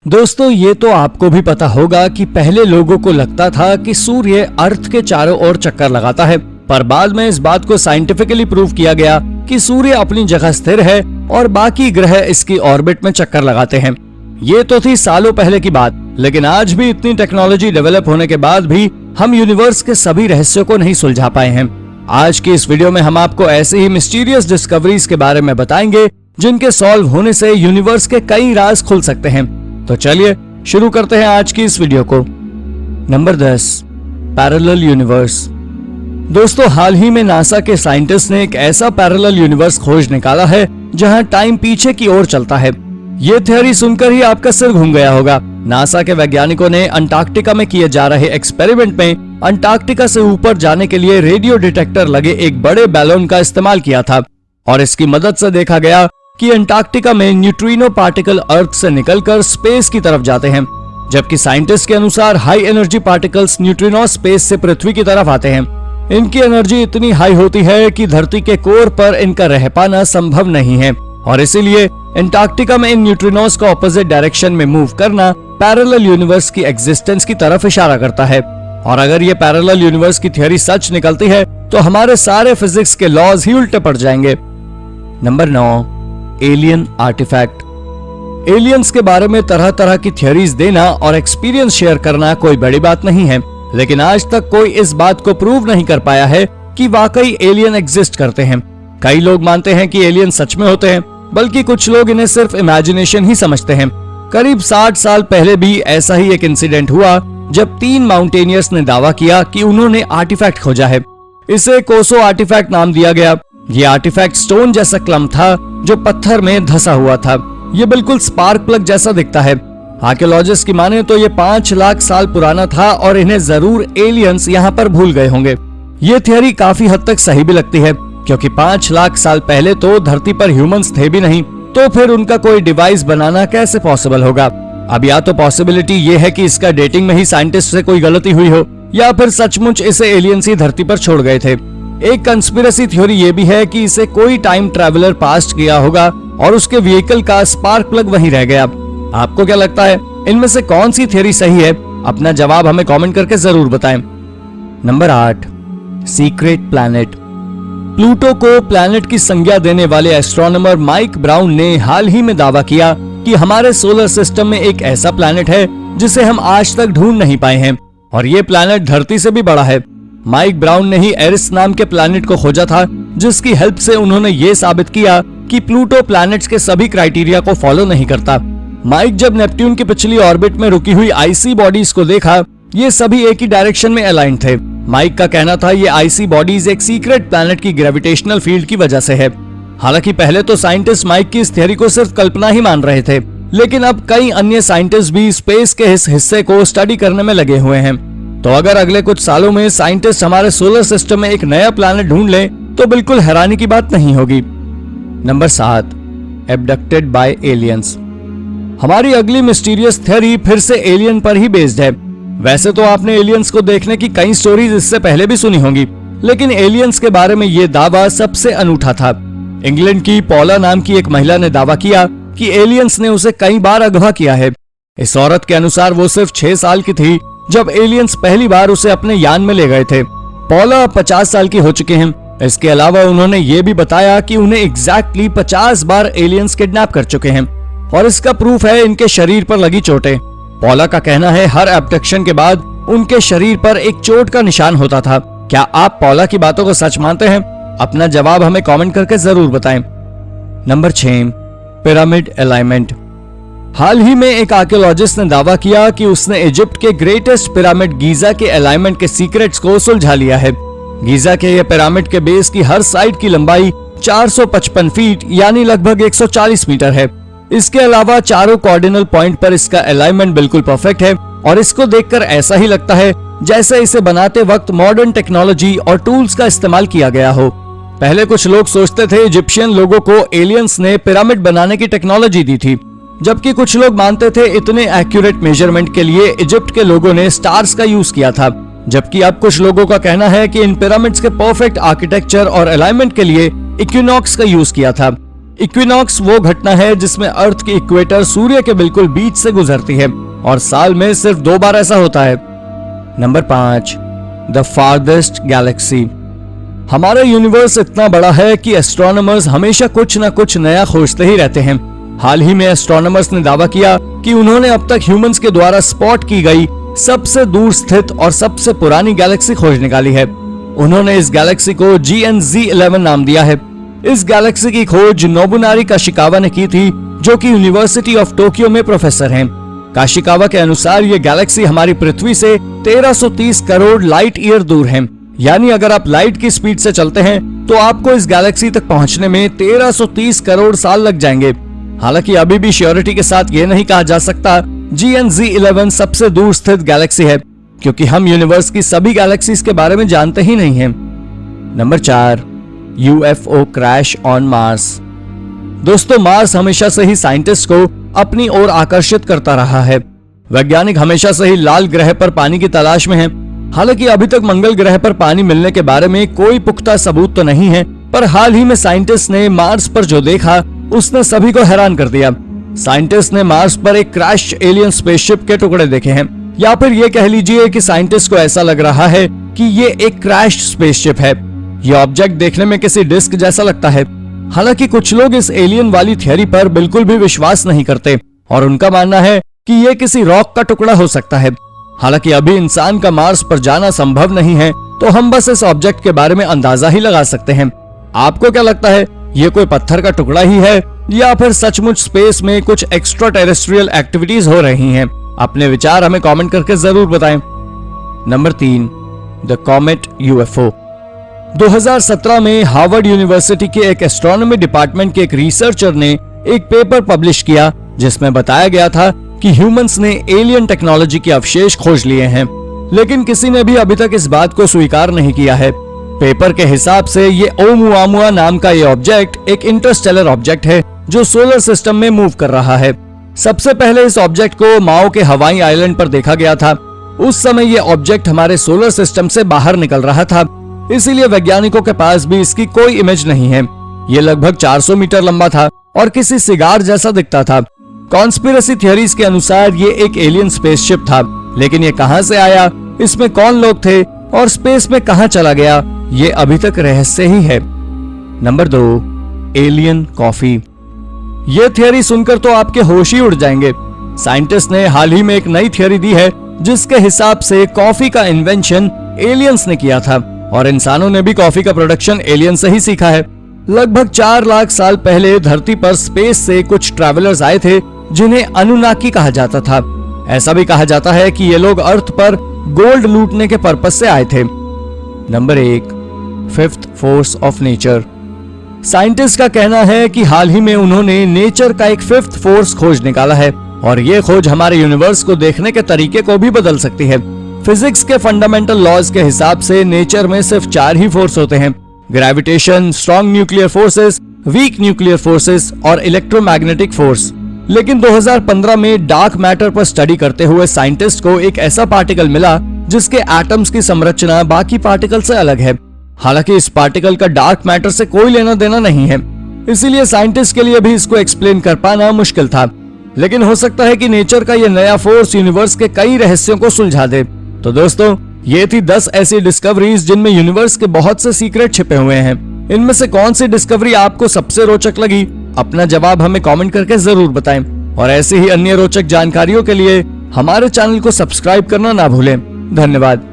दोस्तों, ये तो आपको भी पता होगा कि पहले लोगों को लगता था कि सूर्य अर्थ के चारों ओर चक्कर लगाता है, पर बाद में इस बात को साइंटिफिकली प्रूव किया गया कि सूर्य अपनी जगह स्थिर है और बाकी ग्रह इसकी ऑर्बिट में चक्कर लगाते हैं। ये तो थी सालों पहले की बात, लेकिन आज भी इतनी टेक्नोलॉजी डेवलप होने के बाद भी हम यूनिवर्स के सभी रहस्यों को नहीं सुलझा पाए हैं। आज की इस वीडियो में हम आपको ऐसे ही मिस्टीरियस डिस्कवरीज के बारे में बताएंगे जिनके सॉल्व होने से यूनिवर्स के कई राज खुल सकते हैं। तो चलिए शुरू करते हैं आज की इस वीडियो को। Number 10, parallel universe. दोस्तों, हाल ही में नासा के साइंटिस्ट ने एक ऐसा पैरेलल यूनिवर्स खोज निकाला है जहां टाइम पीछे की ओर चलता है। ये थ्योरी सुनकर ही आपका सिर घूम गया होगा। नासा के वैज्ञानिकों ने अंटार्कटिका में किए जा रहे एक्सपेरिमेंट में अंटार्कटिका से ऊपर जाने के लिए रेडियो डिटेक्टर लगे एक बड़े बैलून का इस्तेमाल किया था और इसकी मदद से देखा गया कि अंटार्कटिका में न्यूट्रिनो पार्टिकल अर्थ से निकलकर स्पेस की तरफ जाते हैं, जबकि साइंटिस्ट के अनुसार high energy particles neutrino space से पृथ्वी की तरफ आते हैं। इनकी एनर्जी इतनी हाई होती है कि धरती के कोर पर इनका रह पाना संभव नहीं है और इसीलिए अंटार्कटिका में इन न्यूट्रिनोस का ऑपोजिट डायरेक्शन में मूव करना पैरेलल यूनिवर्स की एग्जिस्टेंस की तरफ इशारा करता है। और अगर ये पैरेलल यूनिवर्स की थ्योरी सच निकलती है तो हमारे सारे फिजिक्स के लॉज ही उल्टे पड़ जाएंगे। Number 9, alien artefact. एलियंस के बारे में तरह तरह की थ्योरीज देना और एक्सपीरियंस शेयर करना कोई बड़ी बात नहीं है, लेकिन आज तक कोई इस बात को प्रूव नहीं कर पाया है कि वाकई एलियन एग्जिस्ट करते हैं। कई लोग मानते हैं कि एलियन सच में होते हैं, बल्कि कुछ लोग इन्हें सिर्फ इमेजिनेशन ही समझते हैं। करीब 60 साल पहले भी ऐसा ही एक इंसिडेंट हुआ जब 3 माउंटेनियर्स ने दावा किया कि उन्होंने आर्टिफैक्ट खोजा है। इसे कोसो आर्टिफैक्ट नाम दिया गया। ये आर्टिफैक्ट स्टोन जैसा क्लम था जो पत्थर में धसा हुआ था। ये बिल्कुल स्पार्क प्लग जैसा दिखता है। आर्कियोलॉजिस्ट की माने तो ये 5 लाख साल पुराना था और इन्हें जरूर एलियंस यहाँ पर भूल गए होंगे। ये थ्योरी काफी हद तक सही भी लगती है, क्योंकि 5 लाख साल पहले तो धरती पर ह्यूमंस थे भी नहीं, तो फिर उनका कोई डिवाइस बनाना कैसे पॉसिबल होगा। अब या तो पॉसिबिलिटी ये है कि इसका डेटिंग में ही साइंटिस्ट से कोई गलती हुई हो, या फिर सचमुच इसे एलियंस ही धरती पर छोड़ गए थे। एक कंस्पिरेसी थ्योरी ये भी है कि इसे कोई टाइम ट्रैवलर पास्ट किया होगा और उसके व्हीकल का स्पार्क प्लग वहीं रह गया। आपको क्या लगता है, इनमें से कौन सी थ्योरी सही है? अपना जवाब हमें कमेंट करके जरूर बताएं। Number 8, secret planet. प्लूटो को प्लैनेट की संज्ञा देने वाले एस्ट्रोनॉमर माइक ब्राउन ने हाल ही में दावा किया कि हमारे सोलर सिस्टम में एक ऐसा प्लैनेट है जिसे हम आज तक ढूंढ नहीं पाए हैं और ये प्लैनेट धरती से भी बड़ा है। माइक ब्राउन ने ही एरिस नाम के प्लैनेट को खोजा था, जिसकी हेल्प से उन्होंने ये साबित किया कि प्लूटो प्लैनेट्स के सभी क्राइटेरिया को फॉलो नहीं करता। माइक जब नेपट्यून की पिछली ऑर्बिट में रुकी हुई आईसी बॉडीज को देखा, ये सभी एक ही डायरेक्शन में अलाइन थे। माइक का कहना था ये आईसी बॉडीज एक सीक्रेट प्लैनेट की ग्रेविटेशनल फील्ड की वजह से है। हालांकि पहले तो साइंटिस्ट माइक की इस थ्योरी को सिर्फ कल्पना ही मान रहे थे, लेकिन अब कई अन्य साइंटिस्ट भी स्पेस के इस हिस्से को स्टडी करने में लगे हुए हैं। तो अगर अगले कुछ सालों में साइंटिस्ट हमारे सोलर सिस्टम में एक नया प्लैनेट ढूंढ लें तो बिल्कुल हैरानी की बात नहीं होगी। Number 7, abducted by aliens. हमारी अगली मिस्टीरियस थ्योरी फिर से एलियन पर ही बेस्ड है। वैसे तो आपने एलियंस को देखने की कई स्टोरीज इससे पहले भी सुनी होंगी, लेकिन एलियंस के बारे में ये दावा सबसे अनूठा था। इंग्लैंड की पॉला नाम की एक महिला ने दावा किया कि एलियंस ने उसे कई बार अगवा किया है। इस औरत के अनुसार वो सिर्फ 6 साल की थी जब एलियंस पहली बार उसे अपने यान में ले गए थे। पॉला 50 साल की हो चुके हैं। इसके अलावा उन्होंने ये भी बताया कि उन्हें एग्जैक्टली 50 बार एलियंस किडनैप कर चुके हैं और इसका प्रूफ है इनके शरीर पर लगी चोटें। पॉला का कहना है हर एब्डक्शन के बाद उनके शरीर पर एक चोट का निशान होता था। क्या आप पॉला की बातों को सच मानते हैं? अपना जवाब हमें कमेंट करके जरूर बताएं। Number 6, pyramid alignment. हाल ही में एक आर्कियोलॉजिस्ट ने दावा किया कि उसने इजिप्ट के ग्रेटेस्ट पिरामिड गीजा के अलाइनमेंट के सीक्रेट्स को सुलझा लिया है। गीजा के ये पिरामिड के बेस की हर साइड की लंबाई 455 फीट यानी लगभग 140 मीटर है। इसके अलावा चारों कॉर्डिनल पॉइंट पर इसका अलाइनमेंट बिल्कुल परफेक्ट है और इसको देखकर ऐसा ही लगता है जैसे इसे बनाते वक्त मॉडर्न टेक्नोलॉजी और टूल्स का इस्तेमाल किया गया हो। पहले कुछ लोग सोचते थे इजिप्शियन लोगों को एलियंस ने पिरामिड बनाने की टेक्नोलॉजी दी थी, जबकि कुछ लोग मानते थे इतने एक्यूरेट मेजरमेंट के लिए इजिप्ट के लोगों ने स्टार्स का यूज किया था। जबकि अब कुछ लोगों का कहना है कि इन पिरामिड्स के परफेक्ट आर्किटेक्चर और अलाइनमेंट के लिए इक्विनॉक्स का यूज किया था। इक्विनॉक्स वो घटना है जिसमें अर्थ की इक्वेटर सूर्य के बिल्कुल बीच से गुजरती है और साल में सिर्फ 2 बार ऐसा होता है। Number 5, the farthest Galaxy. हमारा यूनिवर्स इतना बड़ा है कि एस्ट्रोनॉमर्स हमेशा कुछ न कुछ नया खोजते ही रहते हैं। हाल ही में एस्ट्रोनॉमर्स ने दावा किया कि उन्होंने अब तक ह्यूमंस के द्वारा स्पॉट की गई सबसे दूर स्थित और सबसे पुरानी गैलेक्सी खोज निकाली है। उन्होंने इस गैलेक्सी को GNZ11 नाम दिया है। इस गैलेक्सी की खोज नोबुनारी काशिकावा ने की थी, जो कि यूनिवर्सिटी ऑफ टोक्यो में प्रोफेसर हैं। काशिकावा के अनुसार ये गैलेक्सी हमारी पृथ्वी से 1330 करोड़ लाइट ईयर दूर है। यानी अगर आप लाइट की स्पीड से चलते हैं तो आपको इस गैलेक्सी तक पहुंचने में 1330 करोड़ साल लग जाएंगे। हालांकि अभी भी श्योरिटी के साथ ये नहीं कहा जा सकता GNZ11 सबसे दूर स्थित गैलेक्सी है, क्योंकि हम यूनिवर्स की सभी गैलेक्सीज के बारे में जानते ही नहीं हैं। Number 4, UFO crash on Mars. दोस्तों, मार्स हमेशा से ही साइंटिस्ट को अपनी ओर आकर्षित करता रहा है। वैज्ञानिक हमेशा से ही लाल ग्रह पर पानी की तलाश में हैं। हालांकि अभी तक मंगल ग्रह पर पानी मिलने के बारे में कोई पुख्ता सबूत तो नहीं है, पर हाल ही में साइंटिस्ट ने मार्स पर जो देखा उसने सभी को हैरान कर दिया। साइंटिस्ट ने मार्स पर एक क्रैश एलियन स्पेसशिप के टुकड़े देखे हैं, या फिर ये कह लीजिए कि साइंटिस्ट को ऐसा लग रहा है कि ये एक क्रैश स्पेसशिप है। ये ऑब्जेक्ट देखने में किसी डिस्क जैसा लगता है। हालांकि कुछ लोग इस एलियन वाली थियरी पर बिल्कुल भी विश्वास नहीं करते और उनका मानना है कि ये किसी रॉक का टुकड़ा हो सकता है। हालांकि अभी इंसान का मार्स पर जाना संभव नहीं है, तो हम बस इस ऑब्जेक्ट के बारे में अंदाजा ही लगा सकते हैं। आपको क्या लगता है, ये कोई पत्थर का टुकड़ा ही है या फिर सचमुच स्पेस में कुछ एक्स्ट्रा टेरेस्ट्रियल एक्टिविटीज हो रही हैं? अपने विचार हमें कमेंट करके जरूर बताएं। Number 3, the comet UFO। 2017 में हार्वर्ड यूनिवर्सिटी के एक एस्ट्रोनॉमी डिपार्टमेंट के एक रिसर्चर ने एक पेपर पब्लिश किया जिसमें बताया गया था कि ह्यूमंस ने एलियन टेक्नोलॉजी के अवशेष खोज लिए हैं, लेकिन किसी ने भी अभी तक इस बात को स्वीकार नहीं किया है। पेपर के हिसाब से ये ओमुआमुआ नाम का ये ऑब्जेक्ट एक इंटरस्टेलर ऑब्जेक्ट है जो सोलर सिस्टम में मूव कर रहा है। सबसे पहले इस ऑब्जेक्ट को माओ के हवाई आइलैंड पर देखा गया था। उस समय ये ऑब्जेक्ट हमारे सोलर सिस्टम से बाहर निकल रहा था, इसीलिए वैज्ञानिकों के पास भी इसकी कोई इमेज नहीं है। ये लगभग 400 मीटर लंबा था और किसी सिगार जैसा दिखता था। कॉन्स्पिरेसी थियरीज के अनुसार ये एक एलियन स्पेसशिप था, लेकिन ये कहां से आया, इसमें कौन लोग थे और स्पेस में कहां चला गया, ये अभी तक रहस्य ही है। Number 2, alien coffee. ये थियरी सुनकर तो आपके होश ही उड़ जाएंगे। साइंटिस्ट ने हाल ही में एक नई थियरी दी है जिसके हिसाब से कॉफी का इन्वेंशन एलियंस ने किया था और इंसानों ने भी कॉफी का प्रोडक्शन एलियन से ही सीखा है। लगभग 4 लाख साल पहले धरती पर स्पेस से कुछ ट्रैवलर्स आए थे जिन्हें अनुनाकी कहा जाता था। ऐसा भी कहा जाता है कि ये लोग अर्थ पर गोल्ड लूटने के पर्पज से आए थे। Number 1, fifth force of nature. Scientist का कहना है कि हाल ही में उन्होंने नेचर का एक फिफ्थ फोर्स खोज निकाला है और ये खोज हमारे यूनिवर्स को देखने के तरीके को भी बदल सकती है। फिजिक्स के फंडामेंटल लॉज के हिसाब से नेचर में सिर्फ 4 ही फोर्स होते हैं: gravitation, strong nuclear forces, weak nuclear forces और इलेक्ट्रोमैग्नेटिक फोर्स। लेकिन 2015 में डार्क मैटर पर स्टडी करते हुए साइंटिस्ट को एक ऐसा पार्टिकल मिला जिसके एटम्स की संरचना बाकी पार्टिकल से अलग है। हालांकि इस पार्टिकल का डार्क मैटर से कोई लेना देना नहीं है, इसीलिए साइंटिस्ट के लिए भी इसको एक्सप्लेन कर पाना मुश्किल था। लेकिन हो सकता है कि नेचर का ये नया फोर्स यूनिवर्स के कई रहस्यों को सुलझा दे। तो दोस्तों, ये थी 10 ऐसी डिस्कवरीज जिनमें यूनिवर्स के बहुत से सीक्रेट छिपे हुए हैं। इनमें से कौन सी डिस्कवरी आपको सबसे रोचक लगी? अपना जवाब हमें कमेंट करके जरूर बताएं और ऐसी ही अन्य रोचक जानकारियों के लिए हमारे चैनल को सब्सक्राइब करना ना भूलें। धन्यवाद।